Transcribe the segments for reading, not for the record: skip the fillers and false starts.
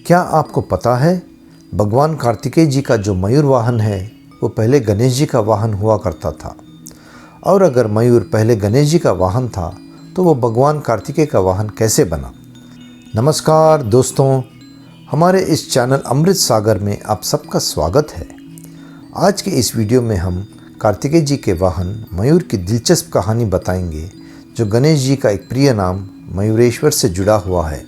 क्या आपको पता है भगवान कार्तिकेय जी का जो मयूर वाहन है वो पहले गणेश जी का वाहन हुआ करता था। और अगर मयूर पहले गणेश जी का वाहन था तो वो भगवान कार्तिकेय का वाहन कैसे बना। नमस्कार दोस्तों, हमारे इस चैनल अमृत सागर में आप सबका स्वागत है। आज के इस वीडियो में हम कार्तिकेय जी के वाहन मयूर की दिलचस्प कहानी बताएंगे जो गणेश जी का एक प्रिय नाम मयूरेश्वर से जुड़ा हुआ है।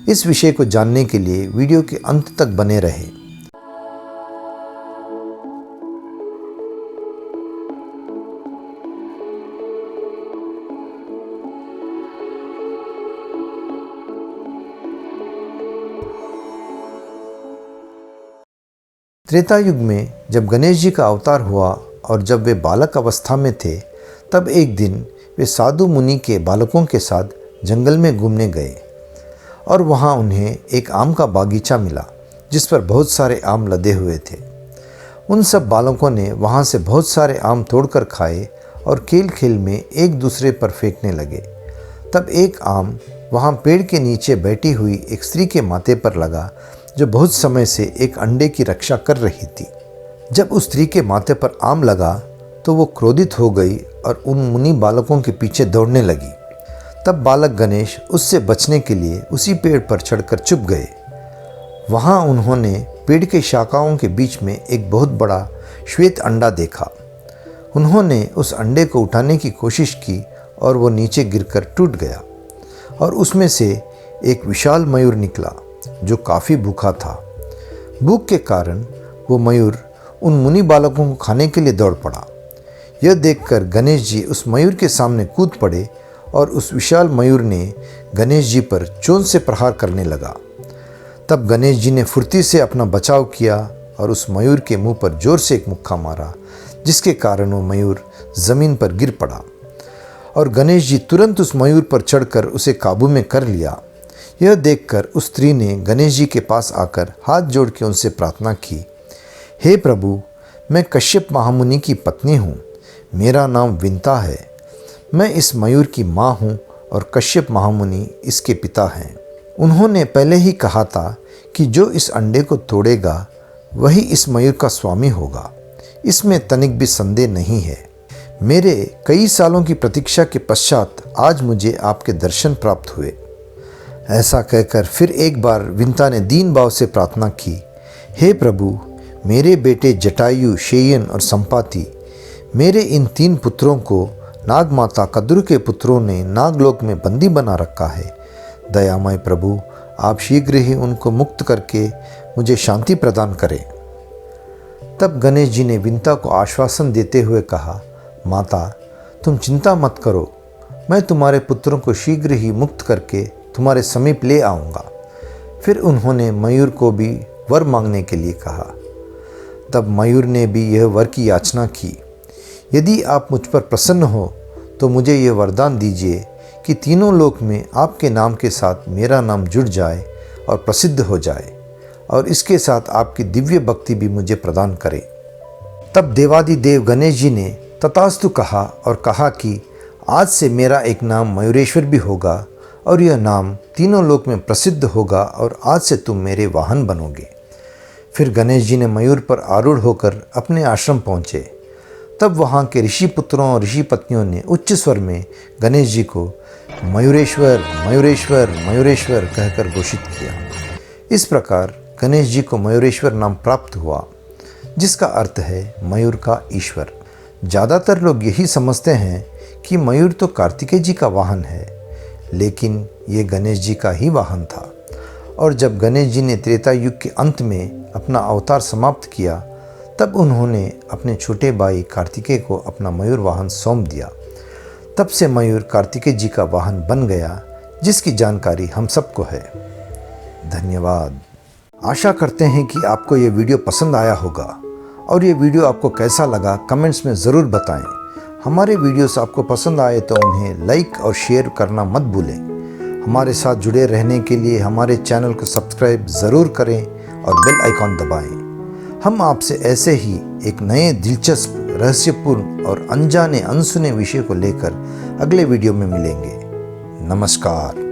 इस विषय को जानने के लिए वीडियो के अंत तक बने रहें। त्रेता युग में जब गणेश जी का अवतार हुआ और जब वे बालक अवस्था में थे, तब एक दिन वे साधु मुनि के बालकों के साथ जंगल में घूमने गए और वहाँ उन्हें एक आम का बागीचा मिला जिस पर बहुत सारे आम लदे हुए थे। उन सब बालकों ने वहाँ से बहुत सारे आम तोड़कर खाए और खेल खेल में एक दूसरे पर फेंकने लगे। तब एक आम वहाँ पेड़ के नीचे बैठी हुई एक स्त्री के माथे पर लगा जो बहुत समय से एक अंडे की रक्षा कर रही थी। जब उस स्त्री के माथे पर आम लगा तो वो क्रोधित हो गई और उन मुनि बालकों के पीछे दौड़ने लगी। तब बालक गणेश उससे बचने के लिए उसी पेड़ पर चढ़कर छुप गए। वहाँ उन्होंने पेड़ के शाखाओं के बीच में एक बहुत बड़ा श्वेत अंडा देखा। उन्होंने उस अंडे को उठाने की कोशिश की और वो नीचे गिरकर टूट गया और उसमें से एक विशाल मयूर निकला जो काफ़ी भूखा था। भूख के कारण वो मयूर उन मुनि बालकों को खाने के लिए दौड़ पड़ा। यह देखकर गणेश जी उस मयूर के सामने कूद पड़े और उस विशाल मयूर ने गणेश जी पर चोंच से प्रहार करने लगा। तब गणेश जी ने फुर्ती से अपना बचाव किया और उस मयूर के मुंह पर जोर से एक मुक्का मारा, जिसके कारण वो मयूर ज़मीन पर गिर पड़ा और गणेश जी तुरंत उस मयूर पर चढ़कर उसे काबू में कर लिया। यह देखकर उस स्त्री ने गणेश जी के पास आकर हाथ जोड़ के उनसे प्रार्थना की, हे प्रभु, मैं कश्यप महामुनि की पत्नी हूँ, मेरा नाम विंता है। मैं इस मयूर की माँ हूँ और कश्यप महामुनि इसके पिता हैं। उन्होंने पहले ही कहा था कि जो इस अंडे को तोड़ेगा वही इस मयूर का स्वामी होगा। इसमें तनिक भी संदेह नहीं है। मेरे कई सालों की प्रतीक्षा के पश्चात आज मुझे आपके दर्शन प्राप्त हुए। ऐसा कहकर फिर एक बार विंता ने दीन भाव से प्रार्थना की, हे प्रभु, मेरे बेटे जटायु, शेयन और संपाति, मेरे इन 3 पुत्रों को नाग माता कद्रु के पुत्रों ने नागलोक में बंदी बना रखा है। दयामय प्रभु, आप शीघ्र ही उनको मुक्त करके मुझे शांति प्रदान करें। तब गणेश जी ने विंता को आश्वासन देते हुए कहा, माता, तुम चिंता मत करो, मैं तुम्हारे पुत्रों को शीघ्र ही मुक्त करके तुम्हारे समीप ले आऊँगा। फिर उन्होंने मयूर को भी वर मांगने के लिए कहा। तब मयूर ने भी यह वर की याचना की, यदि आप मुझ पर प्रसन्न हो तो मुझे ये वरदान दीजिए कि तीनों लोक में आपके नाम के साथ मेरा नाम जुड़ जाए और प्रसिद्ध हो जाए और इसके साथ आपकी दिव्य भक्ति भी मुझे प्रदान करे। तब देवादिदेव गणेश जी ने तथास्तु कहा और कहा कि आज से मेरा एक नाम मयूरेश्वर भी होगा और यह नाम तीनों लोक में प्रसिद्ध होगा और आज से तुम मेरे वाहन बनोगे। फिर गणेश जी ने मयूर पर आरूढ़ होकर अपने आश्रम पहुँचे। तब वहाँ के ऋषि पुत्रों और ऋषि पत्नियों ने उच्च स्वर में गणेश जी को मयूरेश्वर मयूरेश्वर मयूरेश्वर कहकर घोषित किया। इस प्रकार गणेश जी को मयूरेश्वर नाम प्राप्त हुआ, जिसका अर्थ है मयूर का ईश्वर। ज़्यादातर लोग यही समझते हैं कि मयूर तो कार्तिकेय जी का वाहन है, लेकिन ये गणेश जी का ही वाहन था। और जब गणेश जी ने त्रेता युग के अंत में अपना अवतार समाप्त किया, तब उन्होंने अपने छोटे भाई कार्तिकेय को अपना मयूर वाहन सौंप दिया। तब से मयूर कार्तिकेय जी का वाहन बन गया, जिसकी जानकारी हम सबको है। धन्यवाद। आशा करते हैं कि आपको ये वीडियो पसंद आया होगा और ये वीडियो आपको कैसा लगा कमेंट्स में ज़रूर बताएं। हमारे वीडियोस आपको पसंद आए तो उन्हें लाइक और शेयर करना मत भूलें। हमारे साथ जुड़े रहने के लिए हमारे चैनल को सब्सक्राइब ज़रूर करें और बेल आइकॉन दबाएं। हम आपसे ऐसे ही एक नए दिलचस्प, रहस्यपूर्ण और अनजाने अनसुने विषय को लेकर अगले वीडियो में मिलेंगे। नमस्कार।